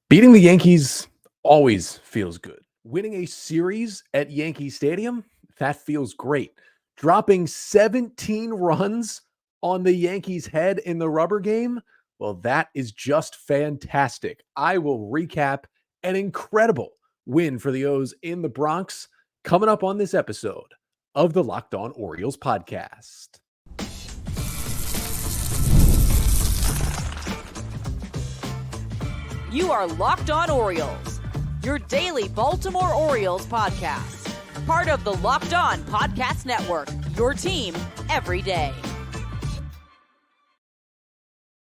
Beating the Yankees always feels good. Winning a series at Yankee Stadium, that feels great. Dropping 17 runs on the Yankees' head in the rubber game, well, that is just fantastic. I will recap an incredible win for the O's in the Bronx coming up on this episode of the Locked On Orioles podcast. You are Locked On Orioles, your daily Baltimore Orioles podcast. Part of the Locked On Podcast Network, your team every day.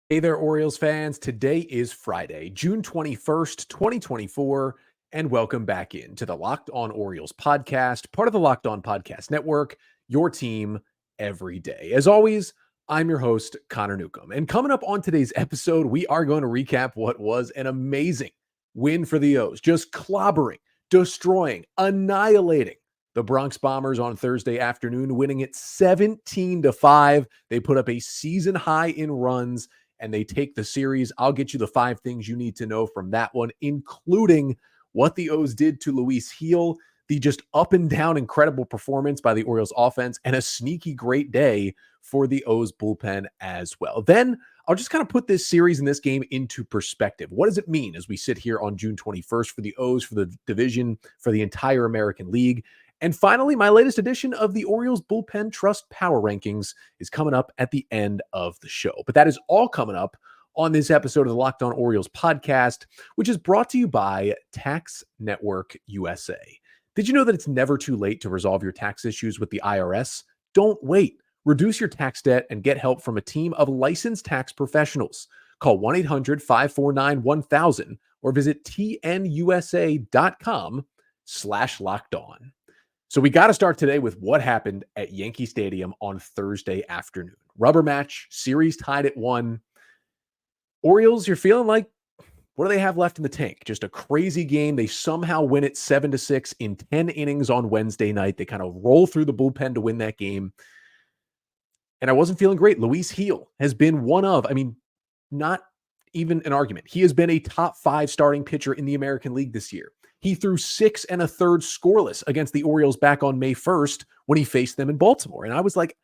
Hey there, Orioles fans. Today is Friday, June 21st, 2024, and welcome back into the Locked On Orioles podcast, part of the Locked On Podcast Network, your team every day. As always, I'm your host, Connor Newcomb. And coming up on today's episode, we are going to recap what was an amazing win for the O's, just clobbering, destroying, annihilating the Bronx Bombers on Thursday afternoon, winning it 17-5. They put up a season high in runs, and they take the series. I'll get you the 5 things you need to know from that one, including what the O's did to Luis Gil, the just up and down incredible performance by the Orioles offense, and a sneaky great day for the O's bullpen as well. Then I'll just kind of put this series and this game into perspective. What does it mean as we sit here on June 21st for the O's, for the division, for the entire American League? And finally, my latest edition of the Orioles Bullpen Trust Power Rankings is coming up at the end of the show. But that is all coming up on this episode of the Locked On Orioles podcast, which is brought to you by Tax Network USA. Did you know that it's never too late to resolve your tax issues with the IRS? Don't wait. Reduce your tax debt and get help from a team of licensed tax professionals. Call 1-800-549-1000 or visit tnusa.com/lockedon. So we got to start today with what happened at Yankee Stadium on Thursday afternoon. Rubber match, series tied at 1. Orioles, you're feeling like, what do they have left in the tank? Just a crazy game. They somehow win it 7-6 in 10 innings on Wednesday night. They kind of roll through the bullpen to win that game. And I wasn't feeling great. Luis Gil has been not even an argument. He has been a top 5 starting pitcher in the American League this year. He threw 6 1/3 scoreless against the Orioles back on May 1st when he faced them in Baltimore. And I was like,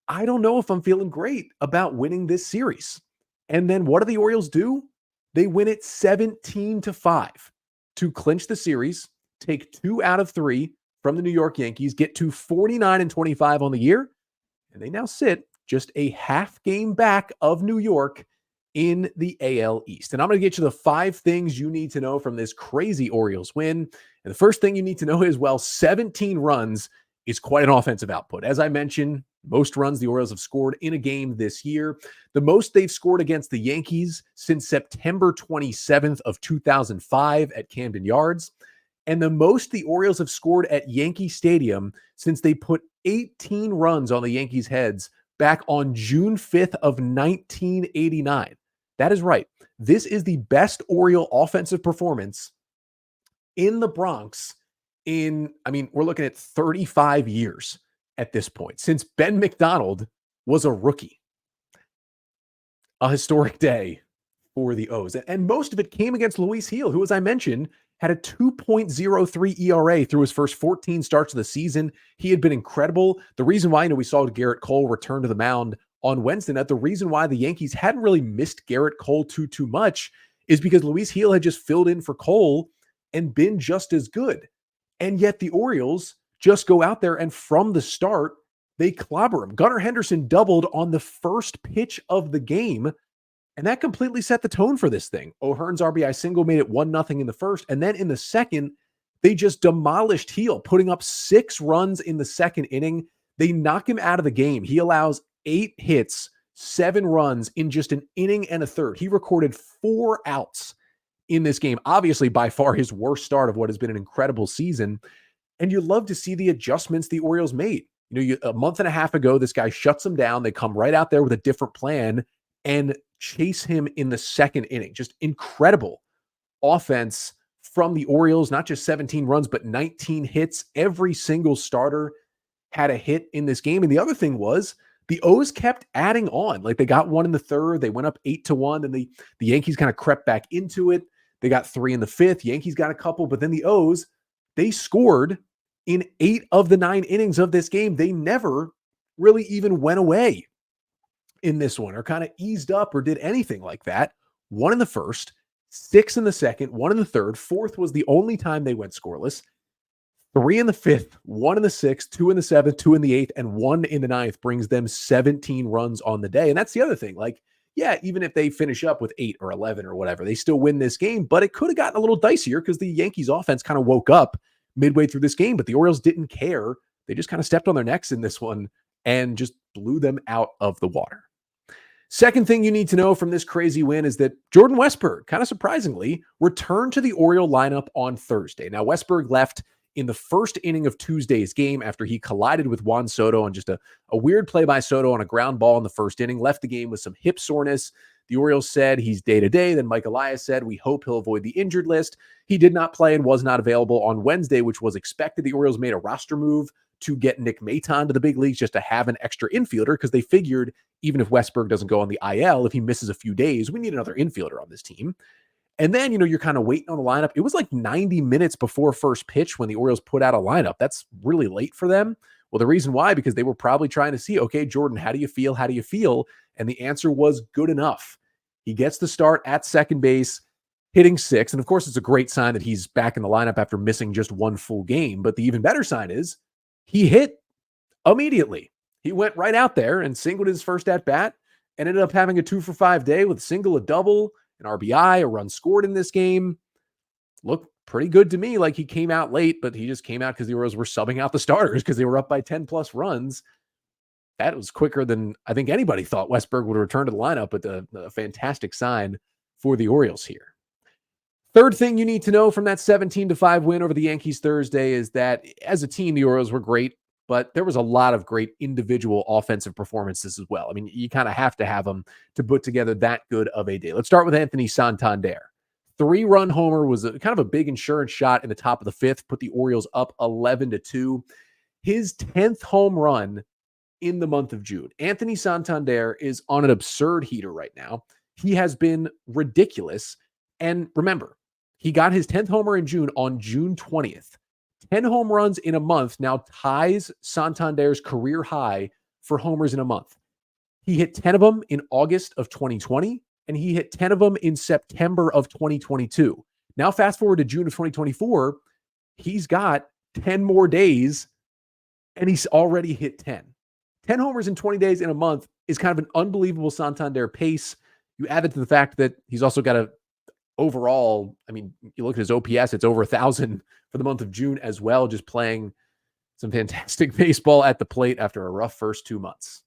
I don't know if I'm feeling great about winning this series. And then what do the Orioles do? They win it 17-5 to clinch the series, take 2 out of 3 from the New York Yankees, get to 49-25 on the year, and they now sit just a half game back of New York in the AL East. And I'm going to get you the 5 things you need to know from this crazy Orioles win. And the first thing you need to know is, 17 runs is quite an offensive output. As I mentioned, most runs the Orioles have scored in a game this year. The most they've scored against the Yankees since September 27th of 2005 at Camden Yards. And the most the Orioles have scored at Yankee Stadium since they put 18 runs on the Yankees' heads back on June 5th of 1989. That is right. This is the best Oriole offensive performance in the Bronx we're looking at 35 years at this point, since Ben McDonald was a rookie. A historic day for the O's. And most of it came against Luis Gil, who, as I mentioned, had a 2.03 ERA through his first 14 starts of the season. He had been incredible. The reason why we saw Gerrit Cole return to the mound on Wednesday night, the reason why the Yankees hadn't really missed Gerrit Cole too much is because Luis Gil had just filled in for Cole and been just as good. And yet the Orioles just go out there and from the start, they clobber him. Gunnar Henderson doubled on the first pitch of the game, and that completely set the tone for this thing. O'Hearn's RBI single made it 1-0 in the first, and then in the second, they just demolished Gil, putting up 6 runs in the second inning. They knock him out of the game. He allows 8 hits, 7 runs in just an inning and a third. He recorded 4 outs in this game. Obviously, by far his worst start of what has been an incredible season. And you love to see the adjustments the Orioles made. A month and a half ago, this guy shuts them down. They come right out there with a different plan and chase him in the second inning. Just incredible offense from the Orioles, not just 17 runs, but 19 hits. Every single starter had a hit in this game. And the other thing was the O's kept adding on. Like, they got one in the third. They went up 8-1, and the Yankees kind of crept back into it. They got 3 in the 5th. Yankees got a couple, but then the O's, they scored in 8 of the 9 innings of this game. They never really even went away in this one or kind of eased up or did anything like that. 1 in the first, 6 in the second, 1 in the third. Fourth was the only time they went scoreless. 3 in the 5th, 1 in the 6th, 2 in the 7th, 2 in the 8th, and 1 in the 9th brings them 17 runs on the day. And that's the other thing. Like, yeah, even if they finish up with 8 or 11 or whatever, they still win this game, but it could have gotten a little dicier because the Yankees offense kind of woke up midway through this game, but the Orioles didn't care. They just kind of stepped on their necks in this one and just blew them out of the water. Second thing you need to know from this crazy win is that Jordan Westburg, kind of surprisingly, returned to the Oriole lineup on Thursday. Now, Westburg left in the first inning of Tuesday's game after he collided with Juan Soto on just a weird play by Soto on a ground ball in the first inning, left the game with some hip soreness. The Orioles said he's day-to-day. Then Mike Elias said, we hope he'll avoid the injured list. He did not play and was not available on Wednesday, which was expected. The Orioles made a roster move to get Nick Maton to the big leagues just to have an extra infielder because they figured even if Westburg doesn't go on the IL, if he misses a few days, we need another infielder on this team. And then, you're kind of waiting on the lineup. It was like 90 minutes before first pitch when the Orioles put out a lineup. That's really late for them. Well, the reason why, because they were probably trying to see, okay, Jordan, how do you feel? How do you feel? And the answer was good enough. He gets the start at second base, hitting 6. And of course, it's a great sign that he's back in the lineup after missing just one full game. But the even better sign is he hit immediately. He went right out there and singled his first at bat and ended up having a 2-for-5 day with a single, a double, an RBI, a run scored in this game. Looked pretty good to me. Like he came out late, but he just came out because the Orioles were subbing out the starters because they were up by 10 plus runs. That was quicker than I think anybody thought Westburg would return to the lineup, but a fantastic sign for the Orioles here. Third thing you need to know from that 17-5 win over the Yankees Thursday is that as a team, the Orioles were great, but there was a lot of great individual offensive performances as well. I mean, you kind of have to have them to put together that good of a day. Let's start with Anthony Santander. 3-run homer was kind of a big insurance shot in the top of the 5th, put the Orioles up 11-2. His 10th home run in the month of June. Anthony Santander is on an absurd heater right now. He has been ridiculous. And remember, he got his 10th homer in June on June 20th. 10 home runs in a month now ties Santander's career high for homers in a month. He hit 10 of them in August of 2020, and he hit 10 of them in September of 2022. Now, fast forward to June of 2024, he's got 10 more days, and he's already hit 10. 10 homers in 20 days in a month is kind of an unbelievable Santander pace. You add it to the fact that he's also got a overall, I mean, you look at his OPS, it's over 1,000 for the month of June as well, just playing some fantastic baseball at the plate after a rough first 2 months.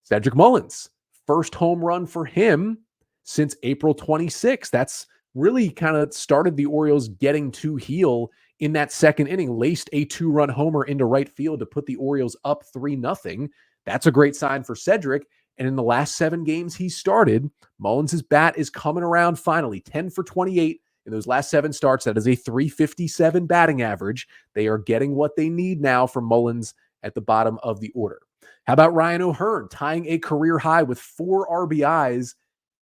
Cedric Mullins, first home run for him since April 26th. That's really kind of started the Orioles getting to heel in that second inning, laced a 2-run homer into right field to put the Orioles up 3-0. That's a great sign for Cedric. And in the last 7 games he started, Mullins' bat is coming around finally. 10 for 28 in those last 7 starts. That is a .357 batting average. They are getting what they need now from Mullins at the bottom of the order. How about Ryan O'Hearn tying a career high with 4 RBIs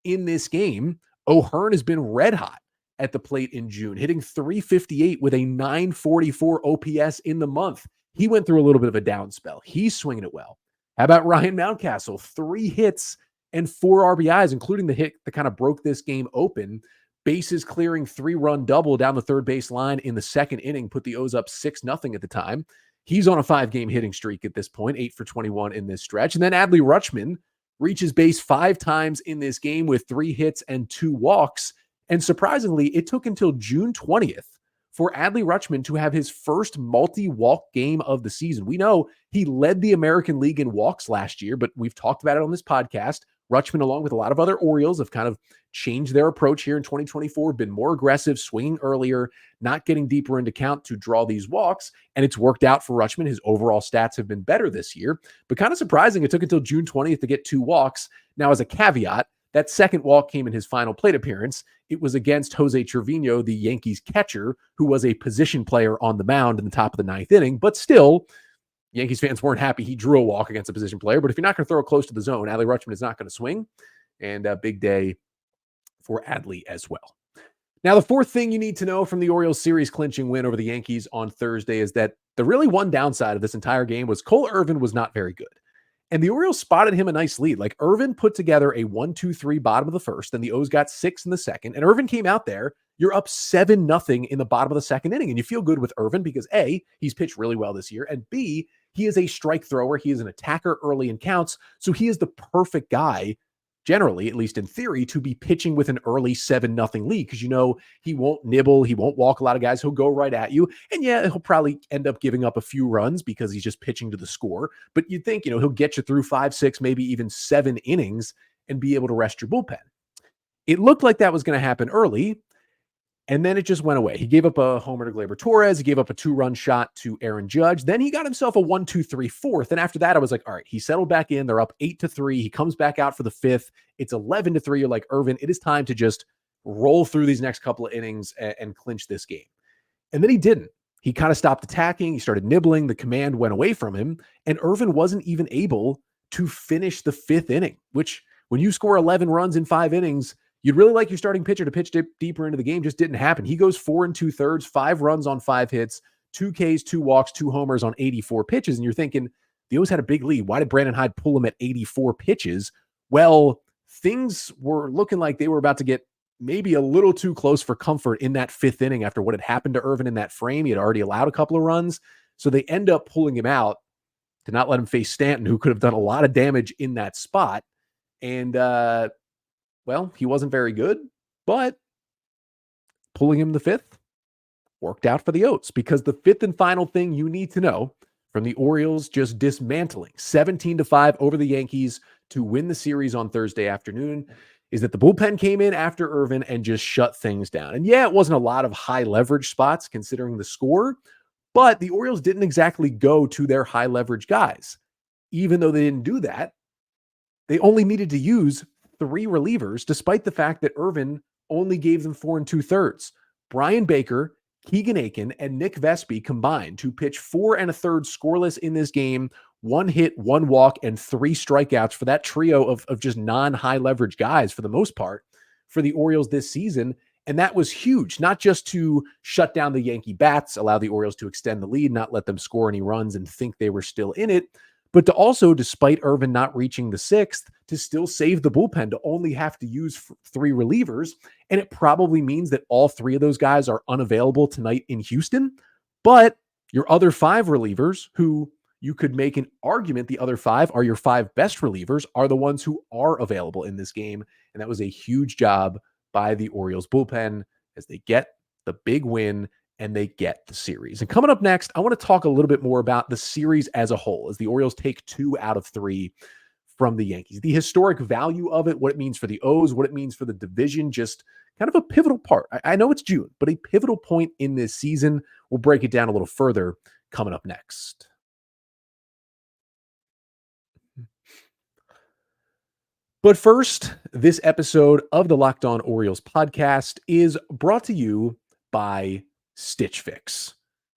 in this game? O'Hearn has been red hot at the plate in June, hitting .358 with a .944 OPS in the month. He went through a little bit of a down spell. He's swinging it well. How about Ryan Mountcastle? 3 hits and 4 RBIs, including the hit that kind of broke this game open. Bases clearing 3-run double down the third base line in the second inning, put the O's up 6-0 at the time. He's on a 5-game hitting streak at this point, 8 for 21 in this stretch. And then Adley Rutschman reaches base 5 times in this game with 3 hits and 2 walks. And surprisingly, it took until June 20th for Adley Rutschman to have his first multi-walk game of the season. We know he led the American League in walks last year, but we've talked about it on this podcast. Rutschman, along with a lot of other Orioles, have kind of changed their approach here in 2024, been more aggressive, swinging earlier, not getting deeper into count to draw these walks, and it's worked out for Rutschman. His overall stats have been better this year, but kind of surprising, it took until June 20th to get 2 walks. Now, as a caveat, that second walk came in his final plate appearance. It was against Jose Trevino, the Yankees catcher, who was a position player on the mound in the top of the 9th inning. But still, Yankees fans weren't happy he drew a walk against a position player. But if you're not going to throw it close to the zone, Adley Rutschman is not going to swing. And a big day for Adley as well. Now, the fourth thing you need to know from the Orioles series clinching win over the Yankees on Thursday is that the really one downside of this entire game was Cole Irvin was not very good. And the Orioles spotted him a nice lead. Like Irvin put together a 1-2-3 bottom of the first, and the O's got 6 in the second. And Irvin came out there. You're up 7-0 in the bottom of the second inning. And you feel good with Irvin because A, he's pitched really well this year. And B, he is a strike thrower. He is an attacker early in counts. So he is the perfect guy, generally, at least in theory, to be pitching with an early 7-0 lead because he won't nibble, he won't walk a lot of guys, he'll go right at you. And yeah, he'll probably end up giving up a few runs because he's just pitching to the score. But you'd think, he'll get you through 5, 6, maybe even 7 innings and be able to rest your bullpen. It looked like that was going to happen early, and then it just went away. He gave up a homer to Gleyber Torres. He gave up a 2-run shot to Aaron Judge. Then he got himself a 1-2-3 fourth. And after that, I was like, all right, he settled back in. They're up 8-3. He comes back out for the fifth. It's 11-3. You're like, Irvin, it is time to just roll through these next couple of innings and clinch this game. And then he didn't. He kind of stopped attacking. He started nibbling. The command went away from him. And Irvin wasn't even able to finish the fifth inning, which when you score 11 runs in 5 innings, you'd really like your starting pitcher to pitch deeper into the game. Just didn't happen. He goes 4 2/3, 5 runs on 5 hits, 2 Ks, 2 walks, 2 homers on 84 pitches. And you're thinking, the O's had a big lead. Why did Brandon Hyde pull him at 84 pitches? Well, things were looking like they were about to get maybe a little too close for comfort in that fifth inning after what had happened to Irvin in that frame. He had already allowed a couple of runs. So they end up pulling him out to not let him face Stanton, who could have done a lot of damage in that spot. And, well, he wasn't very good, but pulling him the fifth worked out for the Oats because the fifth and final thing you need to know from the Orioles just dismantling 17-5 over the Yankees to win the series on Thursday afternoon is that the bullpen came in after Irvin and just shut things down. And yeah, it wasn't a lot of high leverage spots considering the score, but the Orioles didn't exactly go to their high leverage guys. Even though they didn't do that, they only needed to use 3 relievers, despite the fact that Irvin only gave them 4 2/3. Bryan Baker, Keegan Aiken, and Nick Vespi combined to pitch 4 1/3 scoreless in this game, 1 hit, 1 walk, and 3 strikeouts for that trio of just non-high leverage guys for the most part for the Orioles this season. And that was huge, not just to shut down the Yankee bats, allow the Orioles to extend the lead, not let them score any runs and think they were still in it, but to also, despite Irvin not reaching the 6th, to still save the bullpen, to only have to use 3 relievers. And it probably means that all 3 of those guys are unavailable tonight in Houston. But your other 5 relievers, who you could make an argument the other 5 are your 5 best relievers, are the ones who are available in this game. And that was a huge job by the Orioles bullpen as they get the big win and they get the series. And coming up next, I want to talk a little bit more about the series as a whole as the Orioles take 2 out of 3 from the Yankees. The historic value of it, what it means for the O's, what it means for the division, just kind of a pivotal part. I know it's June, but a pivotal point in this season. We'll break it down a little further coming up next. But first, this episode of the Locked On Orioles podcast is brought to you by Stitch Fix.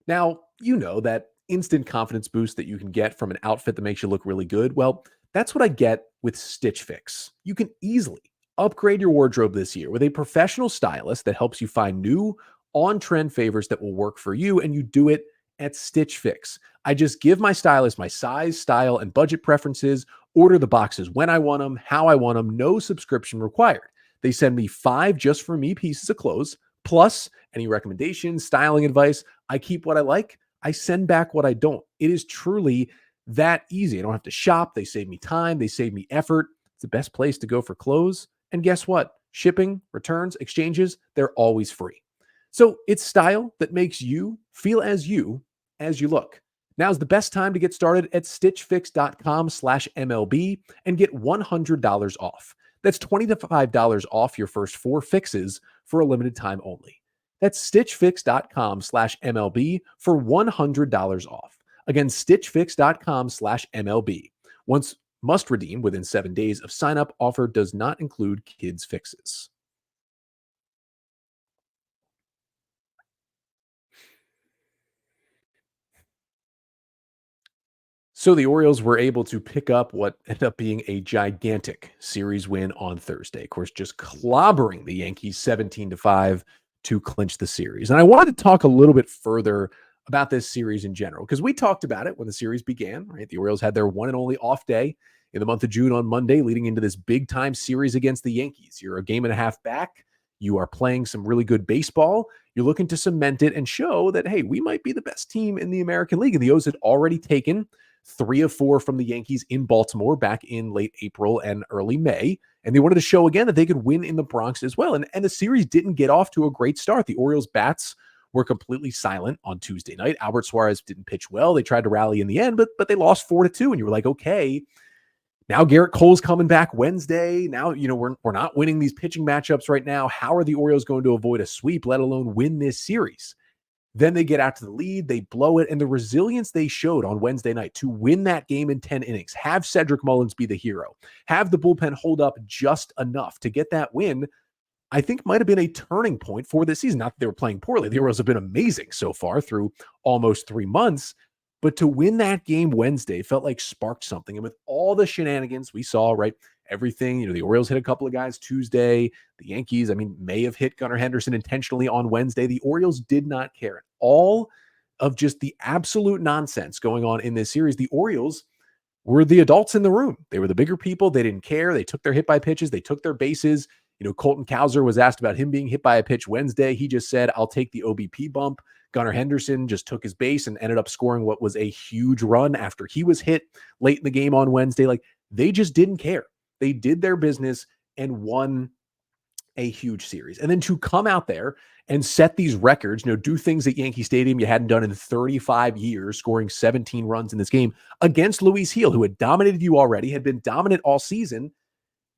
Now, you know that instant confidence boost that you can get from an outfit that makes you look really good. Well, that's what I get with Stitch Fix. You can easily upgrade your wardrobe this year with a professional stylist that helps you find new on-trend favors that will work for you, and you do it at Stitch Fix. I just give my stylist my size, style, and budget preferences, order the boxes when I want them, how I want them, no subscription required. They send me 5 just for me pieces of clothes, plus any recommendations, styling advice. I keep what I like. I send back what I don't. It is truly that easy. I don't have to shop. They save me time. They save me effort. It's the best place to go for clothes. And guess what? Shipping, returns, exchanges, they're always free. So it's style that makes you feel as you look. Now's the best time to get started at stitchfix.com/MLB and get $100 off. That's $25 off your first 4 fixes for a limited time only. That's stitchfix.com/MLB for $100 off. Again, stitchfix.com/MLB. Once must redeem within 7 days of sign up. Offer does not include kids fixes. So the Orioles were able to pick up what ended up being a gigantic series win on Thursday. Of course, just clobbering the Yankees 17-5 to clinch the series. And I wanted to talk a little bit further about this series in general, because we talked about it when the series began, right? The Orioles had their one and only off day in the month of June on Monday, leading into this big time series against the Yankees. You're a game and a half back. You are playing some really good baseball. You're looking to cement it and show that, hey, we might be the best team in the American League. And the O's had already taken 3 of 4 from the Yankees in Baltimore back in late April and early May. And they wanted to show again that they could win in the Bronx as well. And the series didn't get off to a great start. The Orioles bats were completely silent on Tuesday night. Albert Suarez didn't pitch well. They tried to rally in the end, but they lost 4-2. And you were like, okay, now Garrett Cole's coming back Wednesday. Now, we're not winning these pitching matchups right now. How are the Orioles going to avoid a sweep, let alone win this series? Then they get out to the lead, they blow it, and the resilience they showed on Wednesday night to win that game in 10 innings, have Cedric Mullins be the hero, have the bullpen hold up just enough to get that win, I think might have been a turning point for this season. Not that they were playing poorly. The Orioles have been amazing so far through almost 3 months. But to win that game Wednesday felt like sparked something. And with all the shenanigans we saw, right, everything, the Orioles hit a couple of guys Tuesday. The Yankees, may have hit Gunnar Henderson intentionally on Wednesday. The Orioles did not care. All of just the absolute nonsense going on in this series, the Orioles were the adults in the room. They were the bigger people. They didn't care. They took their hit by pitches. They took their bases. Colton Cowser was asked about him being hit by a pitch Wednesday. He just said, I'll take the OBP bump. Gunnar Henderson just took his base and ended up scoring what was a huge run after he was hit late in the game on Wednesday. Like, they just didn't care. They did their business and won a huge series. And then to come out there and set these records, do things at Yankee Stadium you hadn't done in 35 years, scoring 17 runs in this game against Luis Gil, who had dominated you already, had been dominant all season.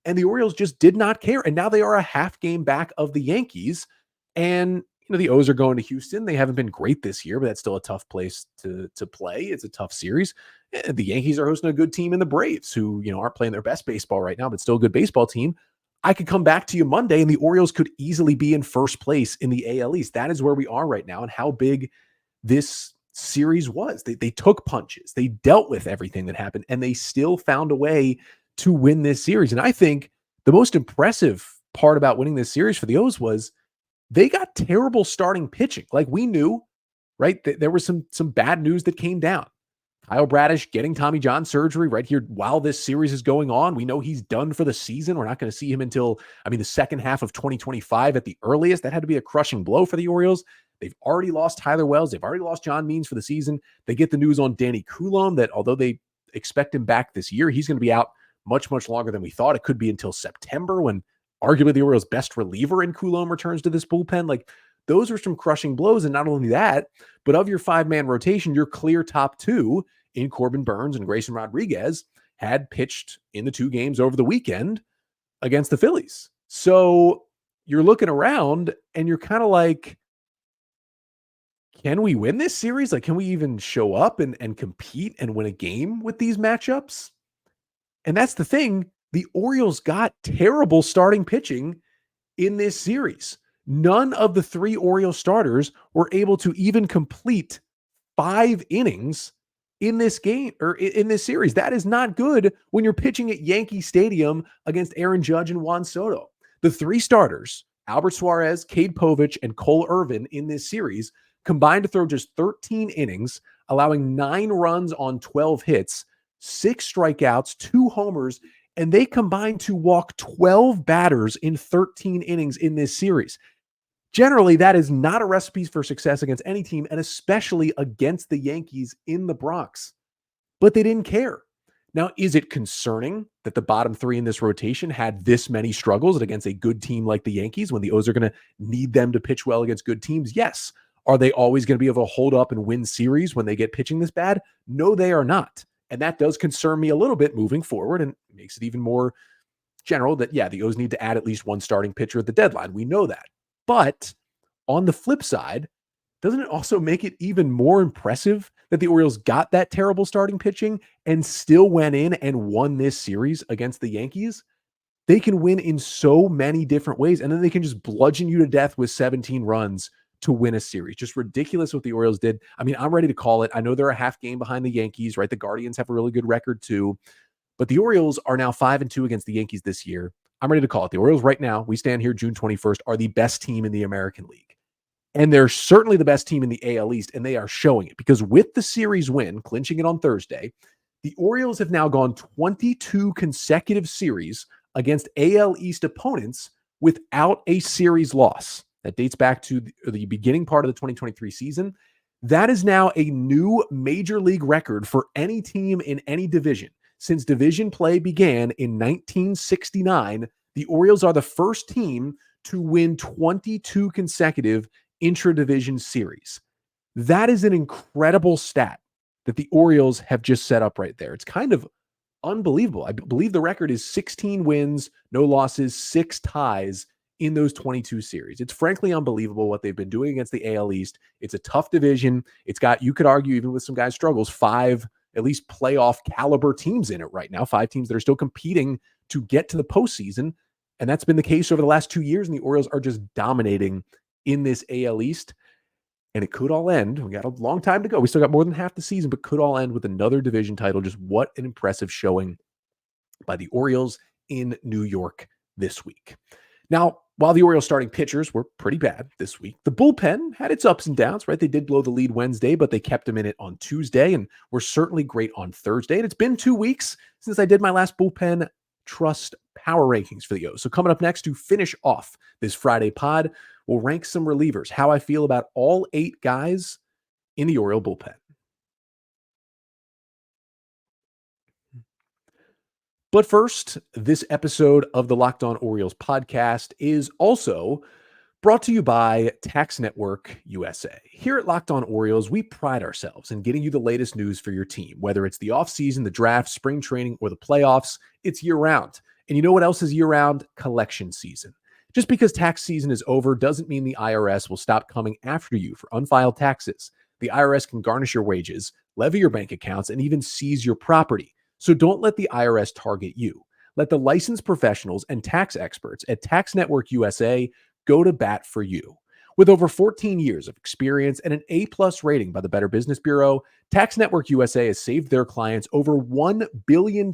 And the Orioles just did not care. And now they are a half game back of the Yankees. And, the O's are going to Houston. They haven't been great this year, but that's still a tough place to play. It's a tough series. The Yankees are hosting a good team in the Braves, who, aren't playing their best baseball right now, but still a good baseball team. I could come back to you Monday and the Orioles could easily be in first place in the AL East. That is where we are right now and how big this series was. They took punches. They dealt with everything that happened, and they still found a way to win this series. And I think the most impressive part about winning this series for the O's was they got terrible starting pitching. Like, we knew, right? There was some bad news that came down. Kyle Bradish getting Tommy John surgery right here while this series is going on. We know he's done for the season. We're not going to see him until, the second half of 2025 at the earliest. That had to be a crushing blow for the Orioles. They've already lost Tyler Wells. They've already lost John Means for the season. They get the news on Danny Coulomb that although they expect him back this year, he's going to be out much, much longer than we thought. It could be until September, when arguably the Orioles' best reliever in Coulomb returns to this bullpen. Like, those are some crushing blows. And not only that, but of your 5-man rotation, your clear top 2 in Corbin Burns and Grayson Rodriguez had pitched in the 2 games over the weekend against the Phillies. So you're looking around and you're kind of like, can we win this series? Like, can we even show up and compete and win a game with these matchups? And that's the thing. The Orioles got terrible starting pitching in this series. None of the 3 Orioles starters were able to even complete 5 innings in this game or in this series. That is not good when you're pitching at Yankee Stadium against Aaron Judge and Juan Soto. The 3 starters, Albert Suarez, Cade Povich, and Cole Irvin in this series, combined to throw just 13 innings, allowing 9 runs on 12 hits, 6 strikeouts, 2 homers, and they combined to walk 12 batters in 13 innings in this series. Generally, that is not a recipe for success against any team, and especially against the Yankees in the Bronx. But they didn't care. Now, is it concerning that the bottom 3 in this rotation had this many struggles against a good team like the Yankees when the O's are going to need them to pitch well against good teams? Yes. Are they always going to be able to hold up and win series when they get pitching this bad? No, they are not. And that does concern me a little bit moving forward, and makes it even more general that, yeah, the O's need to add at least 1 starting pitcher at the deadline. We know that. But on the flip side, doesn't it also make it even more impressive that the Orioles got that terrible starting pitching and still went in and won this series against the Yankees? They can win in so many different ways, and then they can just bludgeon you to death with 17 runs to win a series. Just ridiculous what the Orioles did. I'm ready to call it. I know they're a half game behind the Yankees, right? The Guardians have a really good record too, but the Orioles are now 5-2 against the Yankees this year. I'm ready to call it. The Orioles right now, we stand here June 21st, are the best team in the American League. And they're certainly the best team in the AL East, and they are showing it because with the series win, clinching it on Thursday, the Orioles have now gone 22 consecutive series against AL East opponents without a series loss. That dates back to the beginning part of the 2023 season. That is now a new major league record for any team in any division. Since division play began in 1969, the Orioles are the first team to win 22 consecutive intra-division series. That is an incredible stat that the Orioles have just set up right there. It's kind of unbelievable. I believe the record is 16 wins, no losses, 6 ties in those 22 series. It's frankly unbelievable what they've been doing against the AL East. It's a tough division. It's got, you could argue, even with some guys' struggles, 5 at least playoff caliber teams in it right now, 5 teams that are still competing to get to the postseason. And that's been the case over the last 2 years. And the Orioles are just dominating in this AL East. And it could all end. We got a long time to go. We still got more than half the season, but could all end with another division title. Just what an impressive showing by the Orioles in New York this week. Now, while the Orioles starting pitchers were pretty bad this week, the bullpen had its ups and downs, right? They did blow the lead Wednesday, but they kept them in it on Tuesday and were certainly great on Thursday. And it's been 2 weeks since I did my last bullpen trust power rankings for the O's. So coming up next to finish off this Friday pod, we'll rank some relievers, how I feel about all 8 guys in the Oriole bullpen. But first, this episode of the Locked On Orioles podcast is also brought to you by Tax Network USA. Here at Locked On Orioles, we pride ourselves in getting you the latest news for your team. Whether it's the offseason, the draft, spring training, or the playoffs, it's year-round. And you know what else is year-round? Collection season. Just because tax season is over doesn't mean the IRS will stop coming after you for unfiled taxes. The IRS can garnish your wages, levy your bank accounts, and even seize your property. So don't let the IRS target you. Let the licensed professionals and tax experts at Tax Network USA go to bat for you. With over 14 years of experience and an A+ rating by the Better Business Bureau, Tax Network USA has saved their clients over $1 billion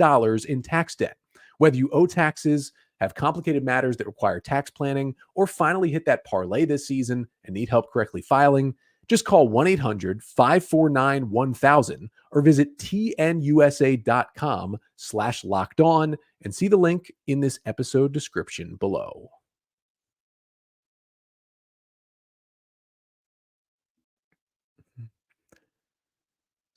in tax debt. Whether you owe taxes, have complicated matters that require tax planning, or finally hit that parlay this season and need help correctly filing, just call 1-800-549-1000 or visit tnusa.com/lockedon and see the link in this episode description below.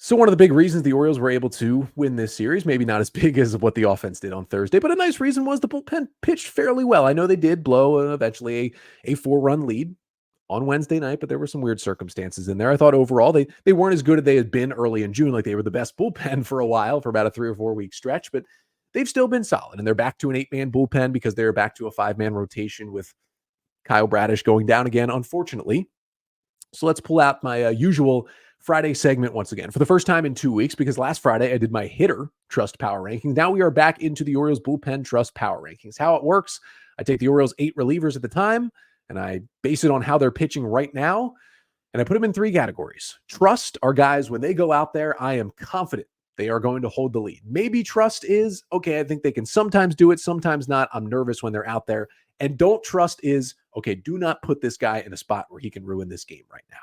So one of the big reasons the Orioles were able to win this series, maybe not as big as what the offense did on Thursday, but a nice reason was the bullpen pitched fairly well. I know they did blow eventually a 4-run lead on Wednesday night, but there were some weird circumstances in there. I thought overall they weren't as good as they had been early in June. Like they were the best bullpen for a while, for about a 3 or 4 week stretch, but they've still been solid. And they're back to an 8-man bullpen because they're back to a 5-man rotation with Kyle Bradish going down again, unfortunately. So let's pull out my usual Friday segment once again for the first time in 2 weeks, because last Friday I did my hitter trust power rankings. Now we are back into the Orioles bullpen trust power rankings. How it works: I take the Orioles 8 relievers at the time, and I base it on how they're pitching right now, and I put them in 3 categories. Trust are guys, when they go out there, I am confident they are going to hold the lead. Maybe trust is, okay, I think they can sometimes do it, sometimes not. I'm nervous when they're out there. And don't trust is, okay, do not put this guy in a spot where he can ruin this game right now.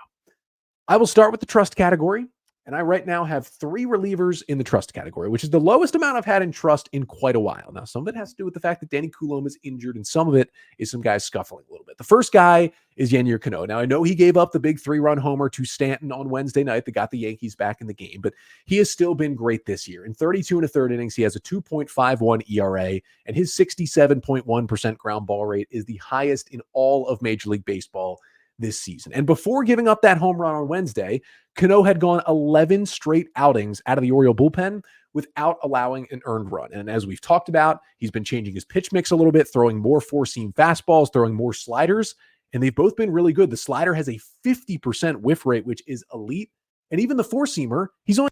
I will start with the trust category, and I right now have 3 relievers in the trust category, which is the lowest amount I've had in trust in quite a while. Now, some of it has to do with the fact that Danny Coulomb is injured, and some of it is some guys scuffling a little bit. The first guy is Yennier Cano. Now, I know he gave up the big 3-run homer to Stanton on Wednesday night that got the Yankees back in the game, but he has still been great this year. In 32 1/3 innings, he has a 2.51 ERA, and his 67.1% ground ball rate is the highest in all of Major League Baseball this season. And before giving up that home run on Wednesday, Cano had gone 11 straight outings out of the Oriole bullpen without allowing an earned run. And as we've talked about, he's been changing his pitch mix a little bit, throwing more 4-seam fastballs, throwing more sliders, and they've both been really good. The slider has a 50% whiff rate, which is elite. And even the 4-seamer, he's only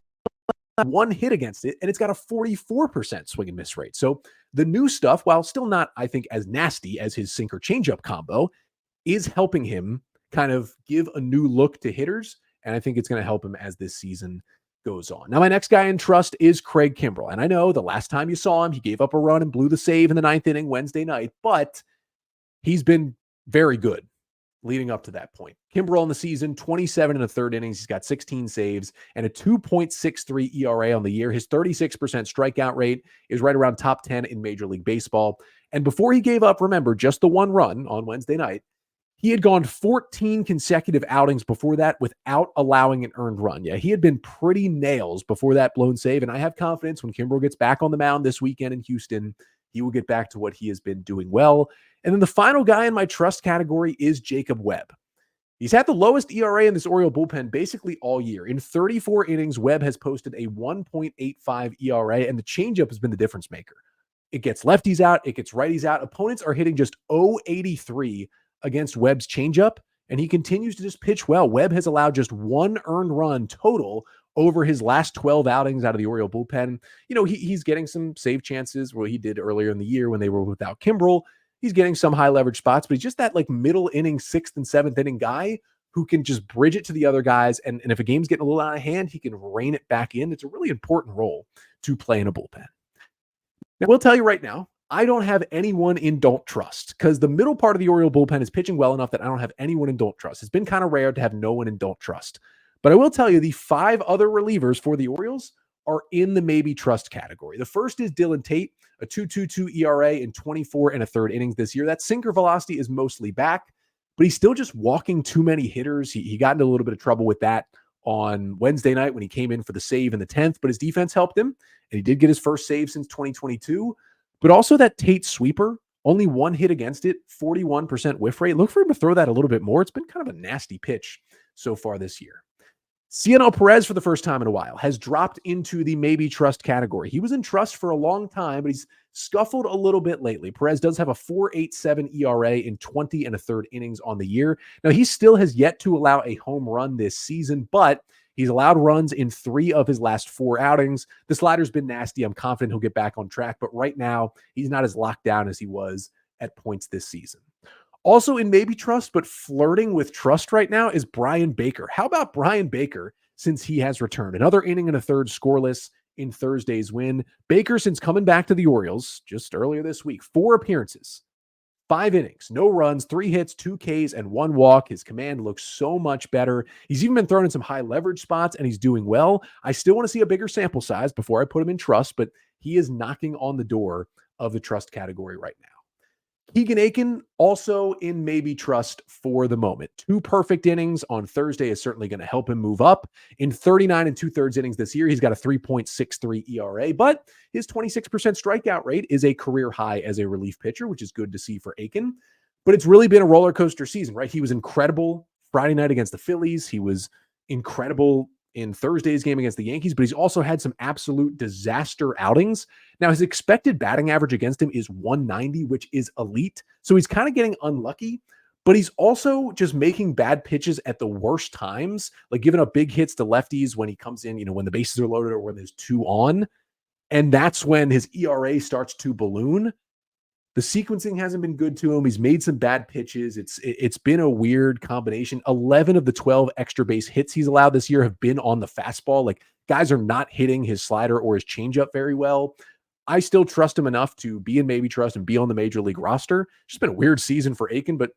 1 hit against it, and it's got a 44% swing and miss rate. So the new stuff, while still not, I think, as nasty as his sinker changeup combo, is helping him kind of give a new look to hitters, and I think it's going to help him as this season goes on. Now, my next guy in trust is Craig Kimbrell, and I know the last time you saw him, he gave up a run and blew the save in the 9th inning Wednesday night, but he's been very good leading up to that point. Kimbrel in the season, 27 in the third innings. He's got 16 saves and a 2.63 ERA on the year. His 36% strikeout rate is right around top 10 in Major League Baseball. And before he gave up, remember, just the one run on Wednesday night, he had gone 14 consecutive outings before that without allowing an earned run. Yeah, he had been pretty nails before that blown save, and I have confidence when Kimbrel gets back on the mound this weekend in Houston, he will get back to what he has been doing well. And then the final guy in my trust category is Jacob Webb. He's had the lowest ERA in this Oriole bullpen basically all year. In 34 innings, Webb has posted a 1.85 ERA, and the changeup has been the difference maker. It gets lefties out, it gets righties out. Opponents are hitting just 0.83 against Webb's changeup, and he continues to just pitch well. Webb has allowed just one earned run total over his last 12 outings out of the Oriole bullpen. You know, he's getting some save chances where he did earlier in the year when they were without Kimbrel. He's getting some high leverage spots, but he's just that like middle inning, sixth and seventh inning guy who can just bridge it to the other guys. And if a game's getting a little out of hand, he can rein it back in. It's a really important role to play in a bullpen. Now, we'll tell you right now, I don't have anyone in don't trust because the middle part of the Oriole bullpen is pitching well enough that I don't have anyone in don't trust. It's been kind of rare to have no one in don't trust. But I will tell you the 5 other relievers for the Orioles are in the maybe trust category. The first is Dylan Tate, a 2.22 ERA in 24 and a third innings this year. That sinker velocity is mostly back, but he's still just walking too many hitters. He got into a little bit of trouble with that on Wednesday night when he came in for the save in the 10th, but his defense helped him, and he did get his first save since 2022. But also that Tate sweeper, only one hit against it, 41% whiff rate. Look for him to throw that a little bit more. It's been kind of a nasty pitch so far this year. Cionel Perez, for the first time in a while, has dropped into the maybe trust category. He was in trust for a long time, but he's scuffled a little bit lately. Perez does have a 4.87 ERA in 20 and a third innings on the year. Now, he still has yet to allow a home run this season, but he's allowed runs in 3 of his last 4 outings. The slider's been nasty. I'm confident he'll get back on track, but right now, he's not as locked down as he was at points this season. Also in maybe trust, but flirting with trust right now is Bryan Baker. How about Bryan Baker since he has returned? Another inning and a third scoreless in Thursday's win. Baker, since coming back to the Orioles just earlier this week, 4 appearances, 5 innings, no runs, 3 hits, 2 Ks, and 1 walk. His command looks so much better. He's even been thrown in some high leverage spots, and he's doing well. I still want to see a bigger sample size before I put him in trust, but he is knocking on the door of the trust category right now. Keegan Aiken also in maybe trust for the moment. 2 perfect innings on Thursday is certainly going to help him move up. In 39 and 2/3 innings this year, he's got a 3.63 ERA, but his 26% strikeout rate is a career high as a relief pitcher, which is good to see for Aiken. But it's really been a roller coaster season, right? He was incredible Friday night against the Phillies. He was incredible in Thursday's game against the Yankees, but he's also had some absolute disaster outings. Now, his expected batting average against him is 190, which is elite. So he's kind of getting unlucky, but he's also just making bad pitches at the worst times, like giving up big hits to lefties when he comes in, when the bases are loaded or when there's 2 on. And that's when his ERA starts to balloon. The sequencing hasn't been good to him. He's made some bad pitches. It's been a weird combination. 11 of the 12 extra base hits he's allowed this year have been on the fastball. Like, guys are not hitting his slider or his changeup very well. I still trust him enough to be in maybe trust and be on the major league roster. It's just been a weird season for Aiken, but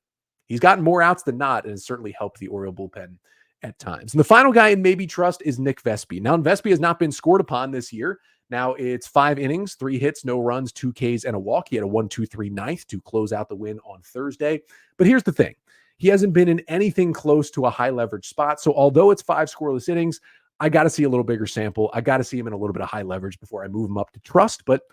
he's gotten more outs than not, and it's certainly helped the Oriole bullpen at times. And the final guy in maybe trust is Nick Vespi. Now, Vespi has not been scored upon this year. Now it's 5 innings, 3 hits, no runs, 2 Ks, and a walk. He had a 1-2-3 ninth to close out the win on Thursday. But here's the thing. He hasn't been in anything close to a high leverage spot. So although it's 5 scoreless innings, I got to see a little bigger sample. I got to see him in a little bit of high leverage before I move him up to trust. But,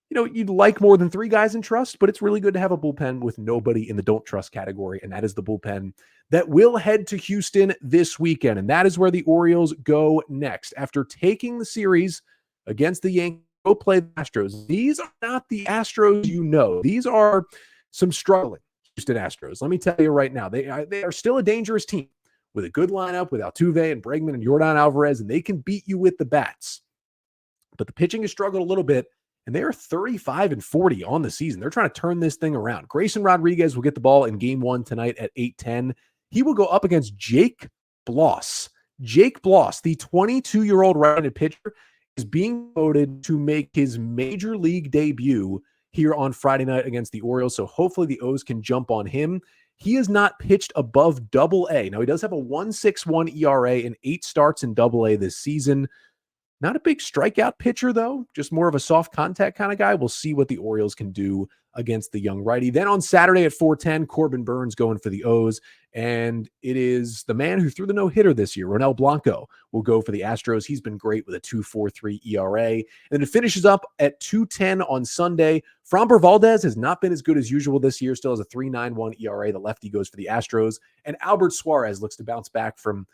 you'd like more than 3 guys in trust, but it's really good to have a bullpen with nobody in the don't trust category. And that is the bullpen that will head to Houston this weekend. And that is where the Orioles go next. After taking the series against the Yankees, go play the Astros. These are not the Astros These are some struggling Houston Astros. Let me tell you right now, they are still a dangerous team with a good lineup with Altuve and Bregman and Yordan Alvarez, and they can beat you with the bats. But the pitching has struggled a little bit, and they are 35 and 40 on the season. They're trying to turn this thing around. Grayson Rodriguez will get the ball in game 1 tonight at 8:10. He will go up against Jake Bloss. Jake Bloss, the 22-year-old right-handed pitcher, is being voted to make his major league debut here on Friday night against the Orioles. So hopefully the O's can jump on him. He has not pitched above Double-A. Now, he does have a 1.61 ERA and 8 starts in Double-A this season. Not a big strikeout pitcher, though, just more of a soft contact kind of guy. We'll see what the Orioles can do against the young righty. Then on Saturday at 4:10, Corbin Burns going for the O's, and it is the man who threw the no-hitter this year, Ronel Blanco, will go for the Astros. He's been great with a 2.43 ERA. And then it finishes up at 2:10 on Sunday. Framber Valdez has not been as good as usual this year, still has a 3.91 ERA. The lefty goes for the Astros. And Albert Suarez looks to bounce back from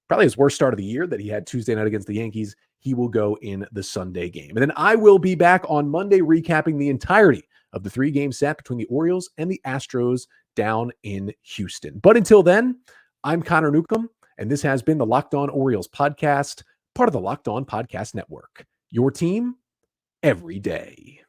probably his worst start of the year that he had Tuesday night against the Yankees. He will go in the Sunday game. And then I will be back on Monday recapping the entirety of the 3-game set between the Orioles and the Astros down in Houston. But until then, I'm Connor Newcomb, and this has been the Locked On Orioles podcast, part of the Locked On Podcast Network. Your team every day.